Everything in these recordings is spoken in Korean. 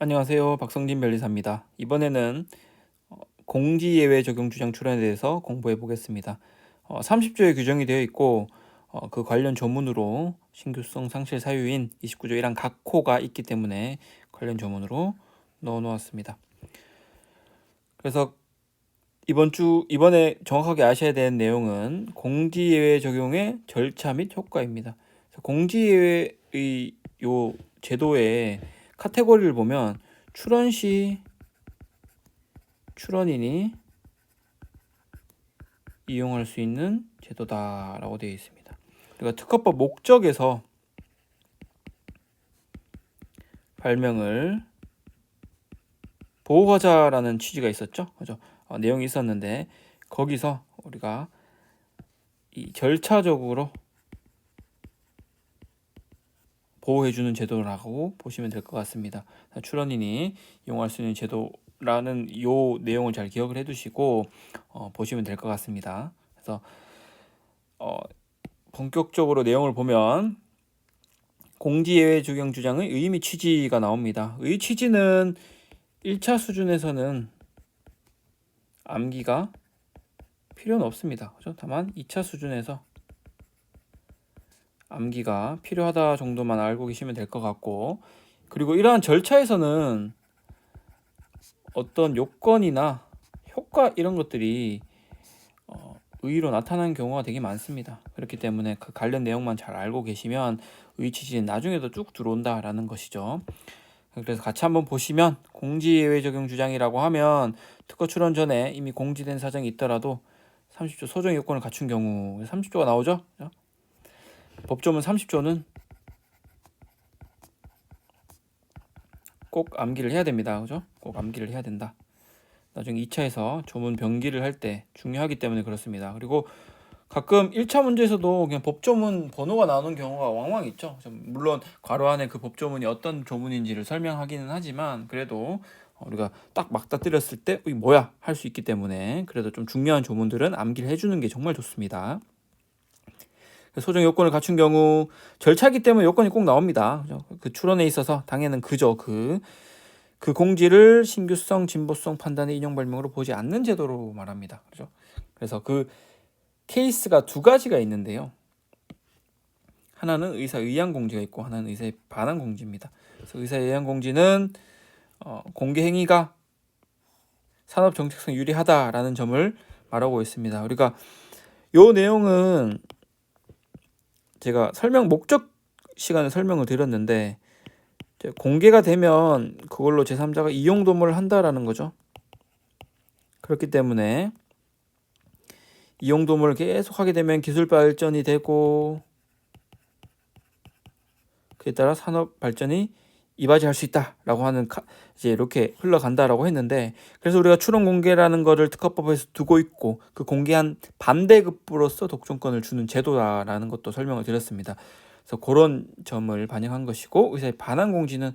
안녕하세요. 박성진 변리사입니다. 이번에는 공지예외 적용 주장 출원에 대해서 공부해 보겠습니다. 30조에 규정이 되어 있고 그 관련 조문으로 신규성 상실 사유인 29조 1항 각호가 있기 때문에 관련 조문으로 넣어 놓았습니다. 그래서 이번에 정확하게 아셔야 되는 내용은 공지예외 적용의 절차 및 효과입니다. 공지예외의 요 제도의 카테고리를 보면 출원 시 출원인이 이용할 수 있는 제도다라고 되어 있습니다. 그리고 특허법 목적에서 발명을 보호하자라는 취지가 있었죠. 그죠? 내용이 있었는데 거기서 우리가 이 절차적으로 보호해주는 제도라고 보시면 될 것 같습니다. 출원인이 이용할 수 있는 제도라는 이 내용을 잘 기억을 해두시고 보시면 될 것 같습니다. 그래서 본격적으로 내용을 보면 공지예외 적용 주장의 의미 취지가 나옵니다. 의 취지는 1차 수준에서는 암기가 필요는 없습니다. 그죠? 다만 2차 수준에서 암기가 필요하다 정도만 알고 계시면 될 것 같고, 그리고 이러한 절차에서는 어떤 요건이나 효과 이런 것들이 의의로 나타나는 경우가 되게 많습니다. 그렇기 때문에 그 관련 내용만 잘 알고 계시면 의 취지는 나중에도 쭉 들어온다라는 것이죠. 그래서 같이 한번 보시면 공지예외 적용 주장이라고 하면 특허 출원 전에 이미 공지된 사정이 있더라도 30조 소정 요건을 갖춘 경우 30조가 나오죠. 법조문 30조는 꼭 암기를 해야 됩니다. 그죠? 꼭 암기를 해야 된다. 나중에 2차에서 조문 변기를 할 때 중요하기 때문에 그렇습니다. 그리고 가끔 1차 문제에서도 그냥 법조문 번호가 나오는 경우가 왕왕 있죠. 물론 괄호 안에 그 법조문이 어떤 조문인지를 설명하기는 하지만 그래도 우리가 딱 맞닥뜨렸을 때 이게 뭐야 할 수 있기 때문에 그래도 좀 중요한 조문들은 암기를 해주는 게 정말 좋습니다. 소정 요건을 갖춘 경우 절차기 때문에 요건이 꼭 나옵니다. 그 출원에 있어서 당연은 그저 그 공지를 신규성, 진보성 판단의 인용 발명으로 보지 않는 제도로 말합니다. 그죠? 그래서 그 케이스가 두 가지가 있는데요. 하나는 의사 의향 공지가 있고 하나는 의사의 반환 공지입니다. 그래서 의사 의향 공지는 공개 행위가 산업 정책성 유리하다라는 점을 말하고 있습니다. 우리가 요 내용은 제가 설명 목적 시간에 설명을 드렸는데 공개가 되면 그걸로 제3자가 이용 도모를 한다라는 거죠. 그렇기 때문에 이용 도모를 계속 하게 되면 기술 발전이 되고 그에 따라 산업 발전이 이바지할 수 있다라고 하는 이제 이렇게 흘러간다라고 했는데 그래서 우리가 출원 공개라는 거를 특허법에서 두고 있고 그 공개한 반대급부로서 독점권을 주는 제도다라는 것도 설명을 드렸습니다. 그래서 그런 점을 반영한 것이고 의사의 반환 공지는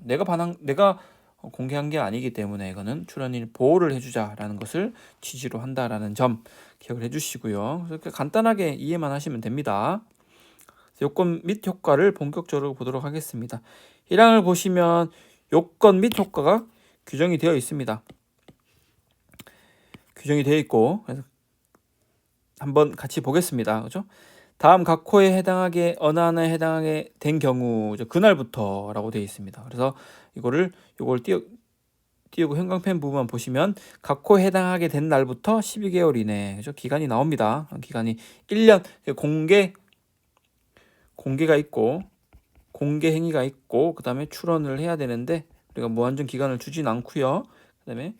내가 공개한 게 아니기 때문에 이거는 출원인 보호를 해주자라는 것을 취지로 한다라는 점 기억을 해주시고요. 그렇게 간단하게 이해만 하시면 됩니다. 요건 및 효과를 본격적으로 보도록 하겠습니다. 1항을 보시면 요건 및 효과가 규정이 되어 있습니다. 규정이 되어 있고 그래서 한번 같이 보겠습니다. 그죠? 다음 각 호에 해당하게 어느 하나에 해당하게 된 경우 그날부터라고 되어 있습니다. 그래서 요걸 띄우고 형광펜 부분만 보시면 각 호에 해당하게 된 날부터 12개월 이내 그죠? 기간이 나옵니다. 기간이 1년 공개가 있고 공개 행위가 있고 그 다음에 출원을 해야 되는데 우리가 무한정 기간을 주진 않고요. 그 다음에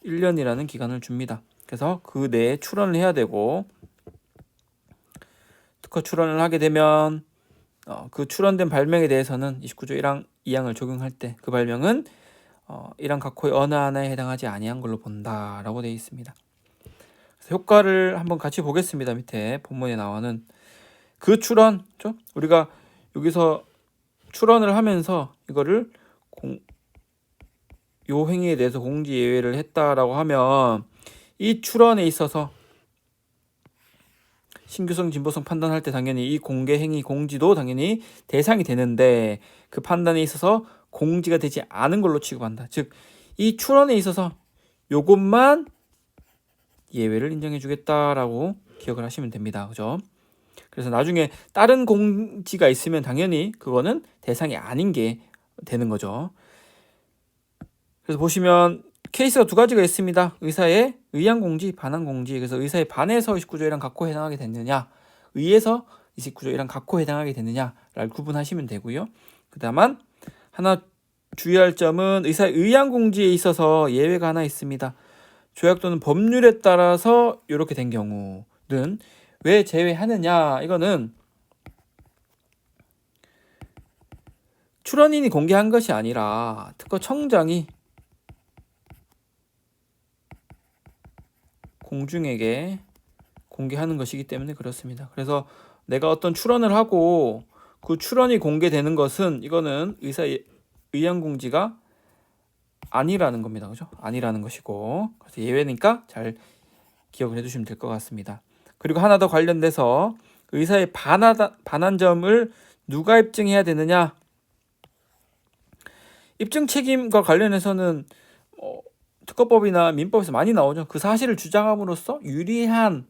1년이라는 기간을 줍니다. 그래서 그 내에 출원을 해야 되고 특허 출원을 하게 되면 그 출원된 발명에 대해서는 29조 1항 2항을 적용할 때 그 발명은 1항 각호의 어느 하나에 해당하지 아니한 걸로 본다라고 되어 있습니다. 그래서 효과를 한번 같이 보겠습니다. 밑에 본문에 나오는 그 출원죠. 우리가 여기서 출원을 하면서 이거를 요 행위에 대해서 공지 예외를 했다라고 하면 이 출원에 있어서 신규성, 진보성 판단할 때 당연히 이 공개 행위 공지도 당연히 대상이 되는데 그 판단에 있어서 공지가 되지 않은 걸로 취급한다. 즉, 이 출원에 있어서 요것만 예외를 인정해 주겠다라고 기억을 하시면 됩니다. 그죠? 그래서 나중에 다른 공지가 있으면 당연히 그거는 대상이 아닌 게 되는 거죠. 그래서 보시면 케이스가 두 가지가 있습니다. 의사의 의한 공지, 반한 공지. 그래서 의사의 반해서 29조 1항 각호에 해당하게 됐느냐, 의에서 29조 1항 각호에 해당하게 됐느냐를 구분하시면 되고요. 그다음에 하나 주의할 점은 의사의 의한 공지에 있어서 예외가 하나 있습니다. 조약 또는 법률에 따라서 이렇게 된 경우는 왜 제외하느냐, 이거는 출원인이 공개한 것이 아니라 특허청장이 공중에게 공개하는 것이기 때문에 그렇습니다. 그래서 내가 어떤 출원을 하고 그 출원이 공개되는 것은 이거는 의사의 의한 공지가 아니라는 겁니다. 그죠? 아니라는 것이고, 그래서 예외니까 잘 기억을 해두시면 될 것 같습니다. 그리고 하나 더 관련돼서 의사의 반한 점을 누가 입증해야 되느냐? 입증 책임과 관련해서는 특허법이나 민법에서 많이 나오죠. 그 사실을 주장함으로써 유리한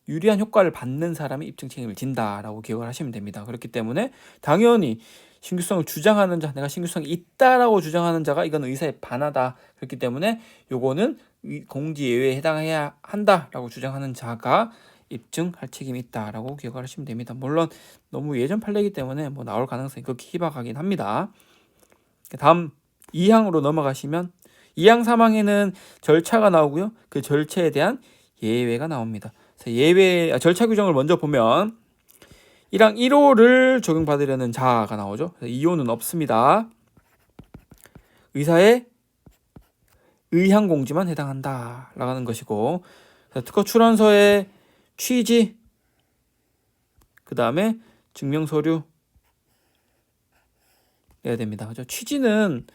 효과를 받는 사람이 입증 책임을 진다라고 기억을 하시면 됩니다. 그렇기 때문에 당연히 신규성을 주장하는 자, 내가 신규성이 있다라고 주장하는 자가 이건 의사에 반하다. 그렇기 때문에 요거는 공지 예외에 해당해야 한다라고 주장하는 자가 입증할 책임이 있다라고 기억을 하시면 됩니다. 물론 너무 예전 판례이기 때문에 뭐 나올 가능성이 극히 희박하긴 합니다. 다음 2항으로 넘어가시면 2항 3항에는 절차가 나오고요. 그 절차에 대한 예외가 나옵니다. 예외 절차 규정을 먼저 보면 1항 1호를 적용받으려는 자가 나오죠. 2호는 없습니다. 의사의 의향 공지만 해당한다라는 것이고, 특허 출원서의 취지, 그 다음에 증명 서류 내야 됩니다. 그죠? 취지는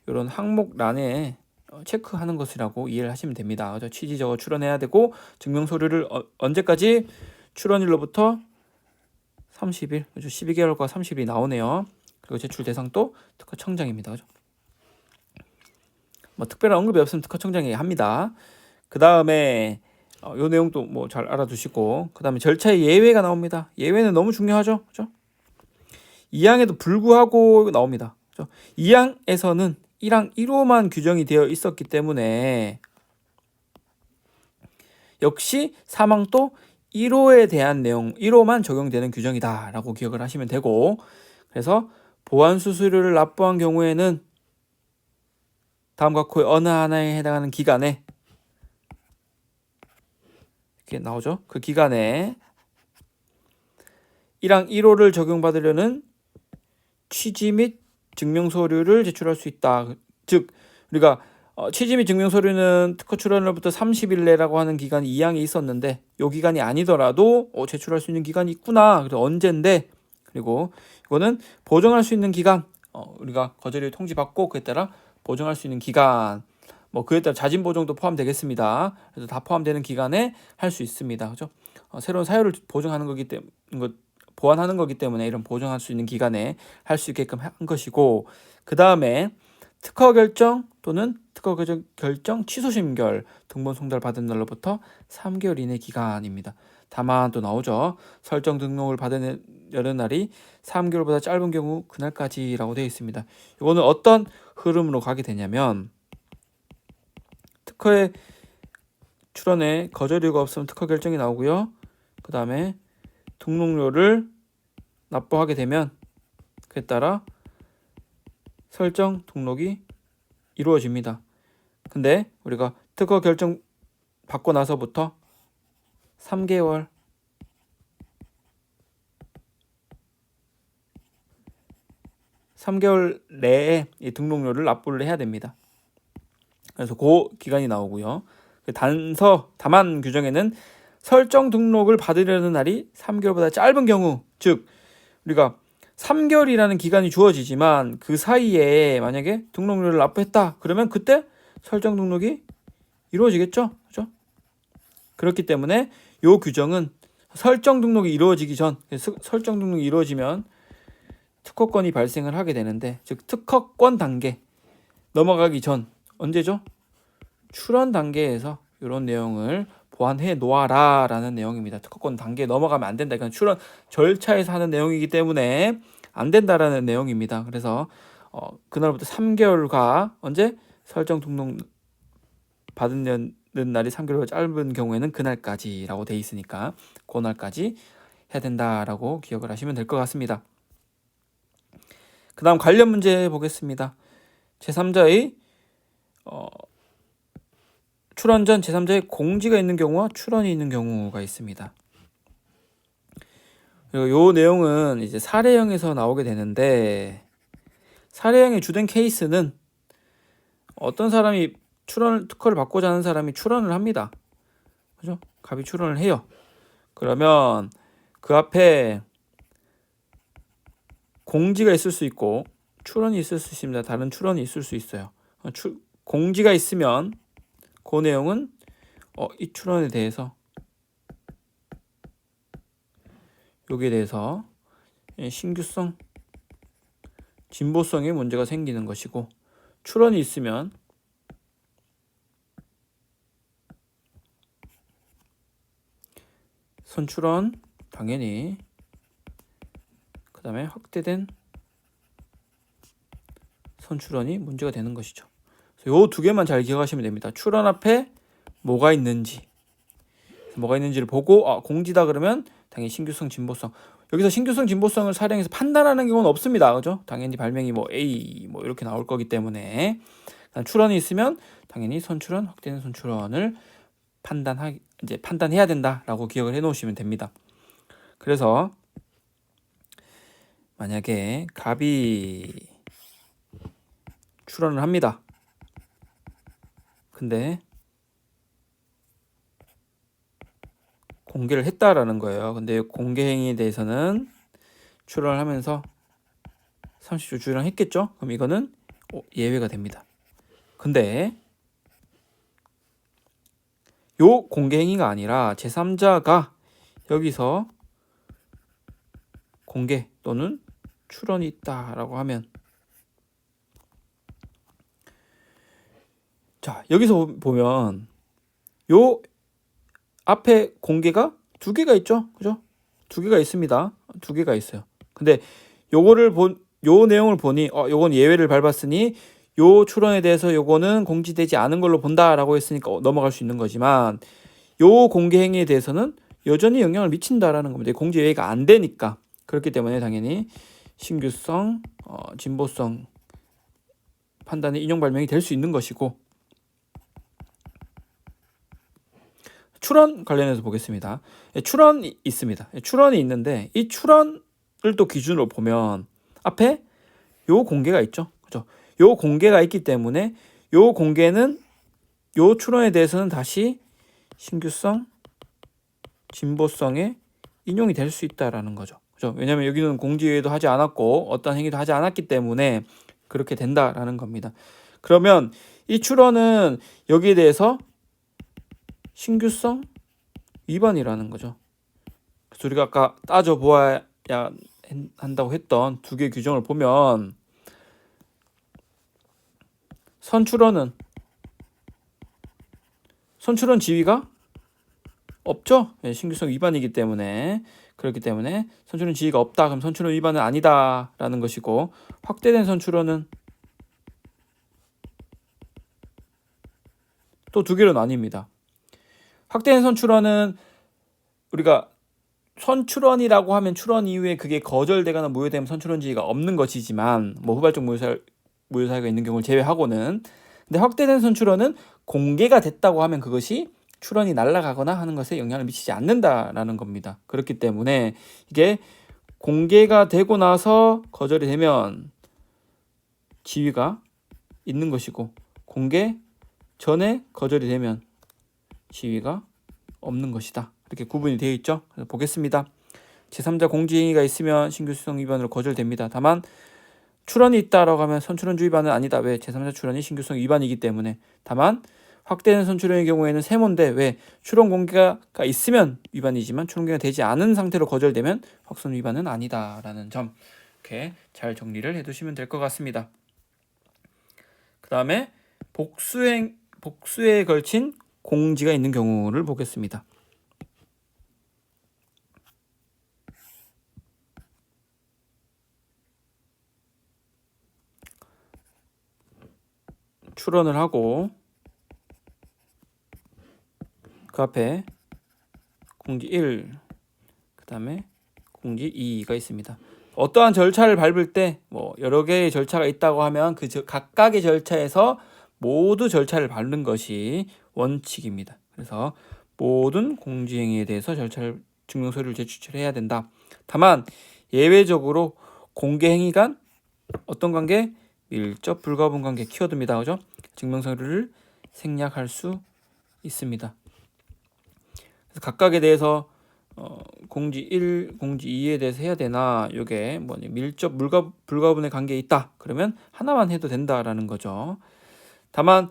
이런 항목란에 체크하는 것이라고 이해를 하시면 됩니다. 그죠? 취지 저거 출원해야 되고, 증명 서류를 언제까지? 출원일로부터 30일, 그죠? 12개월과 30일이 나오네요. 그리고 제출 대상도 특허청장입니다. 그죠? 뭐 특별한 언급이 없으면 특허청장이 합니다. 그 다음에 요 내용도 뭐 잘 알아두시고, 그 다음에 절차의 예외가 나옵니다. 예외는 너무 중요하죠, 그죠? 2항에도 불구하고 나옵니다. 그죠? 2항에서는 1항 1호만 규정이 되어 있었기 때문에 역시 3항도 1호에 대한 내용, 1호만 적용되는 규정이다라고 기억을 하시면 되고, 그래서 보완 수수료를 납부한 경우에는 다음 각호의 어느 하나에 해당하는 기간에 이렇게 나오죠. 그 기간에 1항 1호를 적용받으려는 취지 및 증명 서류를 제출할 수 있다. 즉 우리가 취지 및 증명 서류는 특허 출원일로부터 30일 내라고 하는 기간이 2항에 있었는데 이 기간이 아니더라도 제출할 수 있는 기간이 있구나. 그래서 언젠데, 그리고 이거는 보정할 수 있는 기간, 우리가 거절을 통지받고 그에 따라 보정할 수 있는 기간, 뭐 그에 따라 자진 보정도 포함되겠습니다. 그래서 다 포함되는 기간에 할 수 있습니다. 그죠? 새로운 사유를 보정하는 거기 때문에, 보완하는 거기 때문에 이런 보정할 수 있는 기간에 할 수 있게끔 한 것이고, 그 다음에 특허 결정 또는 특허 결정 취소 심결 등본 송달 받은 날로부터 3개월 이내 기간입니다. 다만 또 나오죠. 설정 등록을 받으려는 날이 3개월보다 짧은 경우 그날까지라고 되어 있습니다. 이거는 어떤 흐름으로 가게 되냐면, 특허의 출원에 거절 이유가 없으면 특허 결정이 나오고요. 그 다음에 등록료를 납부하게 되면 그에 따라 설정 등록이 이루어집니다. 근데 우리가 특허 결정 받고 나서부터 3개월 내에 이 등록료를 납부를 해야 됩니다. 그래서 그 기간이 나오고요. 다만 규정에는 설정 등록을 받으려는 날이 3개월보다 짧은 경우, 즉 우리가 3개월이라는 기간이 주어지지만 그 사이에 만약에 등록료를 납부했다 그러면 그때 설정 등록이 이루어지겠죠, 그렇죠? 그렇기 때문에 이 규정은 설정 등록이 이루어지기 전, 설정 등록이 이루어지면 특허권이 발생을 하게 되는데, 즉 특허권 단계 넘어가기 전 언제죠? 출원 단계에서 이런 내용을 보완해 놓아라 라는 내용입니다. 특허권 단계에 넘어가면 안 된다. 이건 출원 절차에서 하는 내용이기 때문에 안 된다라는 내용입니다. 그래서 그날부터 3개월과 언제 설정 등록 받는 날이 3개월보다 짧은 경우에는 그날까지라고 돼 있으니까 그날까지 해야 된다라고 기억을 하시면 될 것 같습니다. 그 다음 관련 문제 보겠습니다. 제3자의 출원 전 제3자의 공지가 있는 경우와 출원이 있는 경우가 있습니다. 그리고 이 내용은 이제 사례형에서 나오게 되는데, 사례형의 주된 케이스는 어떤 사람이 특허를 받고자 하는 사람이 출원을 합니다. 그죠? 갑이 출원을 해요. 그러면 그 앞에 공지가 있을 수 있고 출원이 있을 수 있습니다. 다른 출원이 있을 수 있어요. 공지가 있으면 그 내용은 이 출원에 대해서 여기에 대해서 신규성, 진보성에 문제가 생기는 것이고, 출원이 있으면 선출원 당연히, 그 다음에 확대된 선출원이 문제가 되는 것이죠. 요 두 개만 잘 기억하시면 됩니다. 출원 앞에 뭐가 있는지를 보고 공지다 그러면 당연히 신규성, 진보성. 여기서 신규성, 진보성을 사례에서 판단하는 경우는 없습니다. 그죠? 당연히 발명이 A 이렇게 나올 거기 때문에 출원이 있으면 당연히 선출원, 확대된 선출원을 판단해야 된다라고 기억을 해 놓으시면 됩니다. 그래서 만약에 갑이 출원을 합니다. 근데 공개를 했다라는 거예요. 근데 공개 행위에 대해서는 출원을 하면서 30초 주량했겠죠? 그럼 이거는 예외가 됩니다. 근데 요 공개 행위가 아니라 제3자가 여기서 공개 또는 출원이 있다라고 하면, 자 여기서 보면 요 앞에 공개가 두 개가 있죠, 그죠? 두 개가 있습니다. 두 개가 있어요. 근데 요 내용을 보니 요건 예외를 밟았으니 요 출원에 대해서 요거는 공지되지 않은 걸로 본다라고 했으니까 넘어갈 수 있는 거지만, 요 공개 행위에 대해서는 여전히 영향을 미친다라는 겁니다. 공지 예외가 안 되니까. 그렇기 때문에 당연히 신규성, 진보성 판단의 인용 발명이 될 수 있는 것이고, 출원 관련해서 보겠습니다. 출원이 있습니다. 출원이 있는데 이 출원을 또 기준으로 보면 앞에 요 공개가 있죠, 그죠? 요 공개가 있기 때문에 요 공개는 요 출원에 대해서는 다시 신규성, 진보성에 인용이 될 수 있다라는 거죠, 그죠? 왜냐하면 여기는 공지회의도 하지 않았고 어떤 행위도 하지 않았기 때문에 그렇게 된다라는 겁니다. 그러면 이 출원은 여기에 대해서 신규성 위반이라는 거죠. 그래서 우리가 아까 따져보아야 한다고 했던 두 개의 규정을 보면, 선출원 지위가 없죠. 신규성 위반이기 때문에. 그렇기 때문에 선출원 지위가 없다. 그럼 선출원 위반은 아니다라는 것이고, 확대된 선출원은 또 두 개로 나뉩니다. 확대된 선출원은 우리가 선출원이라고 하면 출원 이후에 그게 거절되거나 무효되면 선출원 지위가 없는 것이지만, 후발적 무효사유가 있는 경우를 제외하고는. 근데 확대된 선출원은 공개가 됐다고 하면 그것이 출원이 날아가거나 하는 것에 영향을 미치지 않는다라는 겁니다. 그렇기 때문에 이게 공개가 되고 나서 거절이 되면 지위가 있는 것이고, 공개 전에 거절이 되면 지위가 없는 것이다. 이렇게 구분이 되어 있죠. 그래서 보겠습니다. 제3자 공지행위가 있으면 신규성 위반으로 거절됩니다. 다만 출원이 있다라고 하면 선출원주 위반은 아니다. 왜? 제3자 출원이 신규성 위반이기 때문에. 다만 확대된 선출원의 경우에는 세모인데 왜 출원 공개가 있으면 위반이지만 출원 공개가 되지 않은 상태로 거절되면 확선 위반은 아니다라는 점 이렇게 잘 정리를 해두시면 될 것 같습니다. 그 다음에 복수에 걸친 공지가 있는 경우를 보겠습니다. 출원을 하고 그 앞에 공지 1, 그 다음에 공지 2가 있습니다. 어떠한 절차를 밟을 때 뭐 여러 개의 절차가 있다고 하면 그 각각의 절차에서 모두 절차를 밟는 것이 원칙입니다. 그래서 모든 공지행위에 대해서 절차를 증명서류를 제출해야 된다. 다만 예외적으로 공개행위 간 어떤 관계? 밀접 불가분 관계 키워드입니다. 그죠? 증명서류를 생략할 수 있습니다. 그래서 각각에 대해서 공지 1, 공지 2에 대해서 해야 되나? 이게 뭐냐? 밀접 불가분의 관계에 있다. 그러면 하나만 해도 된다라는 거죠. 다만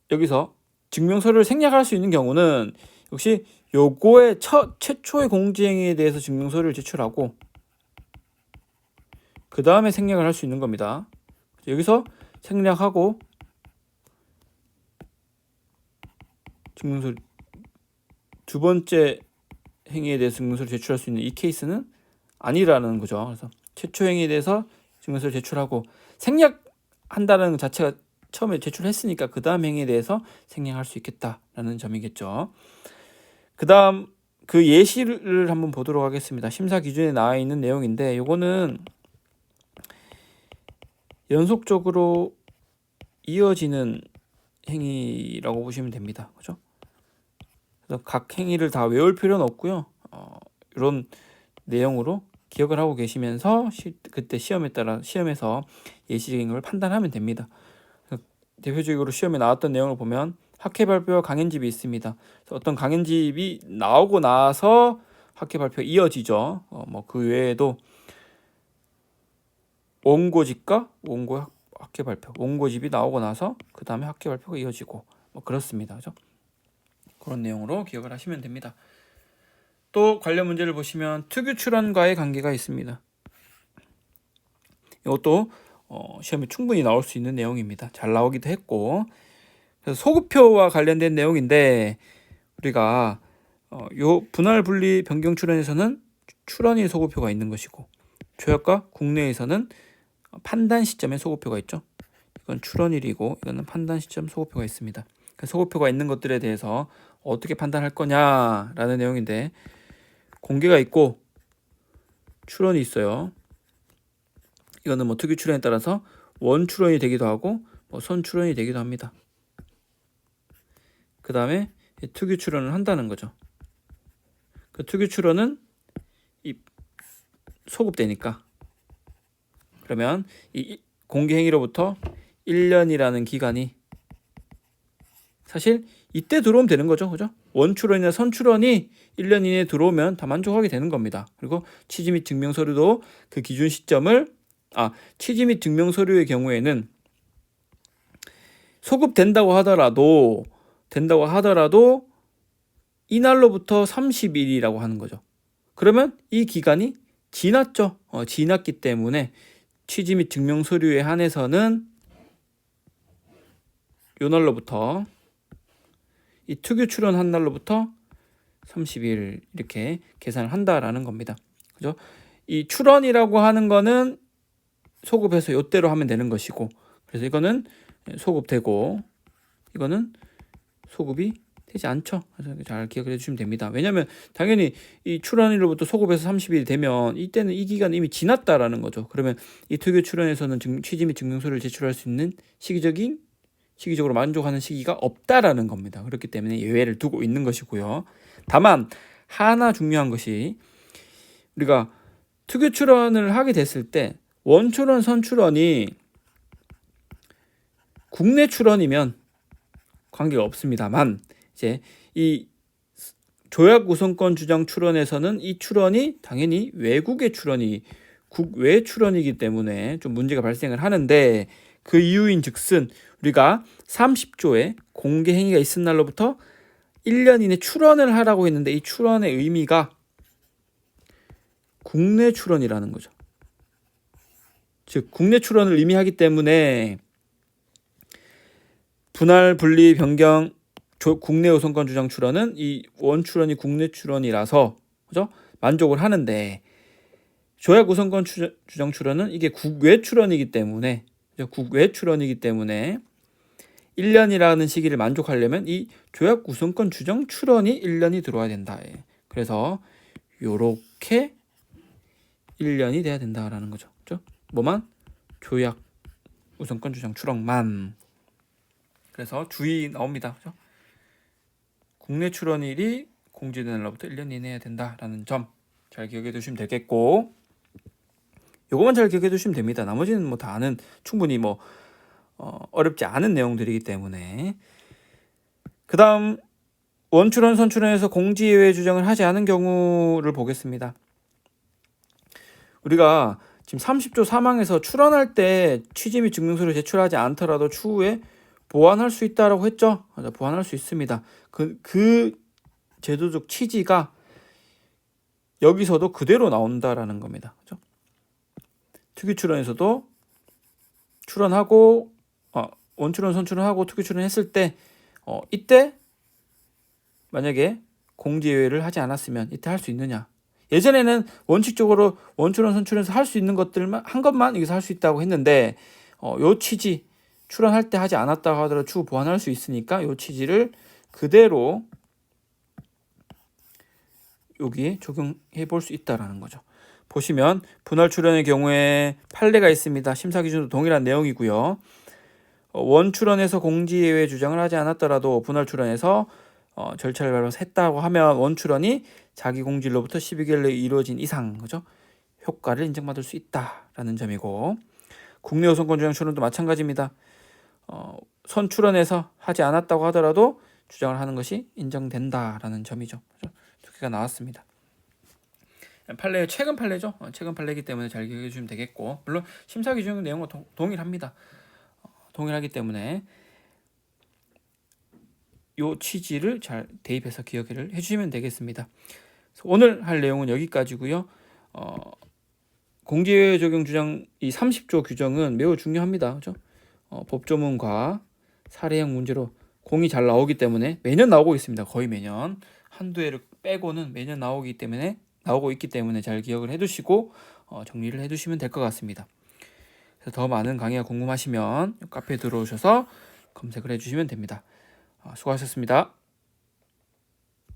여기서 증명서류를 생략할 수 있는 경우는 역시 요거의 최초의 공지행위에 대해서 증명서류를 제출하고 그 다음에 생략을 할 수 있는 겁니다. 여기서 생략하고 증명서류 두 번째 행위에 대해서 증명서를 제출할 수 있는 이 케이스는 아니라는 거죠. 그래서 최초 행위에 대해서 증명서를 제출하고 생략한다는 것 자체가 처음에 제출했으니까 그 다음 행위에 대해서 생략할 수 있겠다라는 점이겠죠. 그 다음 그 예시를 한번 보도록 하겠습니다. 심사 기준에 나와 있는 내용인데 요거는 연속적으로 이어지는 행위라고 보시면 됩니다. 그죠? 그래서 각 행위를 다 외울 필요는 없고요. 이런 내용으로 기억을 하고 계시면서 그때 시험에서 예시적인 걸 판단하면 됩니다. 대표적으로 시험에 나왔던 내용을 보면 학회 발표와 강연집이 있습니다. 어떤 강연집이 나오고 나서 학회 발표가 이어지죠. 뭐 그 외에도 원고집과 학회 발표, 원고집이 나오고 나서 그 다음에 학회 발표가 이어지고 뭐 그렇습니다. 그죠? 그런 내용으로 기억을 하시면 됩니다. 또 관련 문제를 보시면 특유 출원과의 관계가 있습니다. 이것도 시험에 충분히 나올 수 있는 내용입니다. 잘 나오기도 했고, 그래서 소급표와 관련된 내용인데 우리가 요 분할 분리 변경 출원에서는 출원일 소급표가 있는 것이고 조약과 국내에서는 판단 시점에 소급표가 있죠. 이건 출원일이고 이거는 판단 시점 소급표가 있습니다. 그 소급표가 있는 것들에 대해서 어떻게 판단할 거냐라는 내용인데 공개가 있고 출원이 있어요. 이거는 뭐 특유 출원에 따라서 원 출원이 되기도 하고 뭐 선 출원이 되기도 합니다. 그 다음에 특유 출원을 한다는 거죠. 그 특유 출원은 이 소급되니까 그러면 이 공개 행위로부터 1년이라는 기간이 사실 이때 들어오면 되는 거죠. 그죠? 원 출원이나 선 출원이 1년 이내에 들어오면 다 만족하게 되는 겁니다. 그리고 취지 및 증명 서류도 그 기준 시점을 취지 및 증명 서류의 경우에는 소급된다고 하더라도 이날로부터 30일이라고 하는 거죠. 그러면 이 기간이 지났죠. 지났기 때문에 취지 및 증명 서류에 한해서는 요 날로부터 이 특유 출원한 날로부터 30일 이렇게 계산을 한다라는 겁니다. 그죠? 이 출원이라고 하는 거는 소급해서 요때로 하면 되는 것이고 그래서 이거는 소급되고 이거는 소급이 되지 않죠. 그래서 잘 기억을 해주시면 됩니다. 왜냐하면 당연히 이 출원일로부터 소급해서 30일이 되면 이때는 이 기간이 이미 지났다라는 거죠. 그러면 이 특유 출원에서는 취지 및 증명서를 제출할 수 있는 시기적으로 만족하는 시기가 없다라는 겁니다. 그렇기 때문에 예외를 두고 있는 것이고요. 다만 하나 중요한 것이 우리가 특유 출원을 하게 됐을 때 원 출원, 선 출원이 국내 출원이면 관계가 없습니다만 이제 이 조약 우선권 주장 출원에서는 이 출원이 당연히 외국의 출원이 국외 출원이기 때문에 좀 문제가 발생을 하는데 그 이유인 즉슨 우리가 30조에 공개 행위가 있은 날로부터 1년 이내 출원을 하라고 했는데 이 출원의 의미가 국내 출원이라는 거죠. 즉 국내 출원을 의미하기 때문에 분할 분리 변경 국내 우선권 주장 출원은 이 원출원이 국내 출원이라서 그죠? 만족을 하는데 조약 우선권 주장 출원은 이게 국외 출원이기 때문에 국외 출원이기 때문에 1년이라는 시기를 만족하려면 이 조약 우선권 주장 출원이 1년이 들어와야 된다. 그래서 요렇게 1년이 돼야 된다라는 거죠. 그죠? 뭐만? 조약 우선권 주장 출원만. 그래서 주의 나옵니다. 그죠? 국내 출원일이 공지된 날로부터 1년 이내 해야 된다라는 점 잘 기억해 두시면 되겠고, 요거만 잘 기억해 두시면 됩니다. 나머지는 뭐 다 아는 충분히 뭐 어렵지 않은 내용들이기 때문에. 그 다음 원출원 선출원에서 공지예외 주장을 하지 않은 경우를 보겠습니다. 우리가 지금 30조 3항에서 출원할 때 취지 및 증명서를 제출하지 않더라도 추후에 보완할 수 있다라고 했죠. 맞아, 보완할 수 있습니다. 그 제도적 취지가 여기서도 그대로 나온다라는 겁니다. 그죠? 특유 출원에서도 출원하고 원출원 선출원하고 특유 출원했을 때 이때 만약에 공지예외를 하지 않았으면 이때 할 수 있느냐? 예전에는 원칙적으로 원출원 선출원에서 할 수 있는 것들만 한 것만 여기서 할 수 있다고 했는데 요 취지 출원할 때 하지 않았다고 하더라도 추후 보완할 수 있으니까 요 취지를 그대로 여기에 적용해 볼 수 있다라는 거죠. 보시면 분할 출원의 경우에 판례가 있습니다. 심사 기준도 동일한 내용이고요. 원출원에서 공지예외 주장을 하지 않았더라도 분할 출원에서 절차를 밟아서 했다고 하면 원출원이 자기 공지로부터 12개월 내에 이루어진 이상 그죠? 효과를 인정받을 수 있다라는 점이고, 국내 우선권 주장 출원도 마찬가지입니다. 선출원에서 하지 않았다고 하더라도 주장을 하는 것이 인정된다라는 점이죠. 그죠? 두 개가 나왔습니다. 판례 최근 판례죠. 최근 판례이기 때문에 잘 기억해 주시면 되겠고, 물론 심사 기준 내용은 동일합니다. 동일하기 때문에 요 취지를 잘 대입해서 기억을 해주시면 되겠습니다. 오늘 할 내용은 여기까지고요. 공지예외 적용 주장 이 30조 규정은 매우 중요합니다. 그죠? 법조문과 사례형 문제로 공이 잘 나오기 때문에 매년 나오고 있습니다. 거의 매년 한두 해를 빼고는 매년 나오고 있기 때문에 잘 기억을 해두시고 정리를 해두시면 될 것 같습니다. 그래서 더 많은 강의가 궁금하시면 카페에 들어오셔서 검색을 해주시면 됩니다. 수고하셨습니다.